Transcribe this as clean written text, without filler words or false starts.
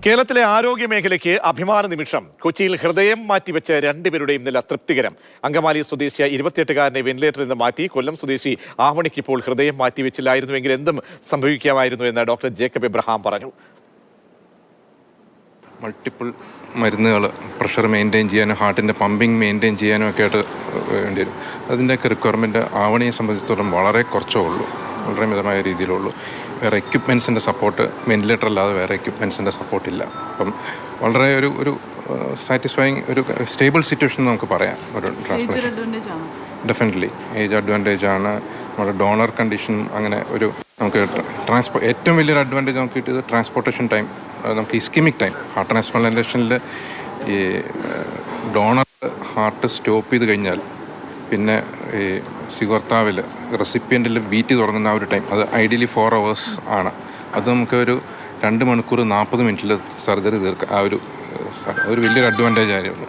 കേരളത്തിലെ ആരോഗ്യ മേഖലയ്ക്ക് അഭിമാന നിമിഷം. കൊച്ചിയിൽ ഹൃദയം മാറ്റിവെച്ച രണ്ടുപേരുടെയും നില തൃപ്തികരം. അങ്കമാലി സ്വദേശിയ 28-കാരനെ വെന്റിലേറ്ററിൽ നിന്ന് മാറ്റി. കൊല്ലം സ്വദേശി ആവണിക്ക് ഇപ്പോൾ ഹൃദയം മാറ്റിവെച്ചില്ലായിരുന്നുവെങ്കിൽ എന്തും സംഭവിക്കാമായിരുന്നു എന്ന് ഡോക്ടർ ജേക്കബ് എബ്രഹാം പറഞ്ഞു. മൾട്ടിപ്പിൾ മരുന്നുകൾ പ്രഷർ മെയിൻറ്റെയിൻ ചെയ്യാനും ഹാർട്ടിൻ്റെ പമ്പിങ് മെയിൻറ്റെയിൻ ചെയ്യാനും ഒക്കെ ആയിട്ട് വേണ്ടി വരും. അതിൻ്റെയൊക്കെ റിക്വയർമെൻറ്റ് ആവണിയെ സംബന്ധിച്ചിടത്തോളം വളരെ കുറച്ചേ ഉള്ളൂ, വളരെ മിതമായ രീതിയിലുള്ളൂ. വേറെ എക്യുപ്മെൻസിൻ്റെ സപ്പോർട്ട്, വെന്റിലേറ്റർ അല്ലാതെ വേറെ എക്യുപ്മെൻസിൻ്റെ സപ്പോർട്ടില്ല. അപ്പം വളരെ ഒരു സാറ്റിസ്ഫൈങ് ഒരു സ്റ്റേബിൾ സിറ്റുവേഷൻ നമുക്ക് പറയാം. ഒരു ഡെഫിനറ്റ്ലി ഏജ് അഡ്വാൻറ്റേജ് ആണ്. നമ്മുടെ ഡോണർ കണ്ടീഷൻ അങ്ങനെ ഒരു നമുക്ക് ഏറ്റവും വലിയൊരു അഡ്വാൻറ്റേജ് നമുക്ക് കിട്ടിയത് ട്രാൻസ്പോർട്ടേഷൻ ടൈം. നമുക്ക് ഇസ്കിമിക് ടൈം ഹാർട്ട് ട്രാൻസ്പ്ലാന്റേഷനിൽ ഈ ഡോണർ ഹാർട്ട് സ്റ്റോപ്പ് ചെയ്ത് കഴിഞ്ഞാൽ പിന്നെ ഈ സ്വീകർത്താവിൽ റെസിപ്പിയൻറ്റിൽ ബീറ്റ് തുടങ്ങുന്ന ആ ഒരു ടൈം, അത് ഐഡിയലി 4 hours ആണ്. അത് നമുക്ക് ഒരു 2 മണിക്കൂർ 40 മിനിറ്റിൽ സർജറി തീർക്കാം. ആ ഒരു വലിയൊരു അഡ്വാൻറ്റേജ് ആയിരുന്നു.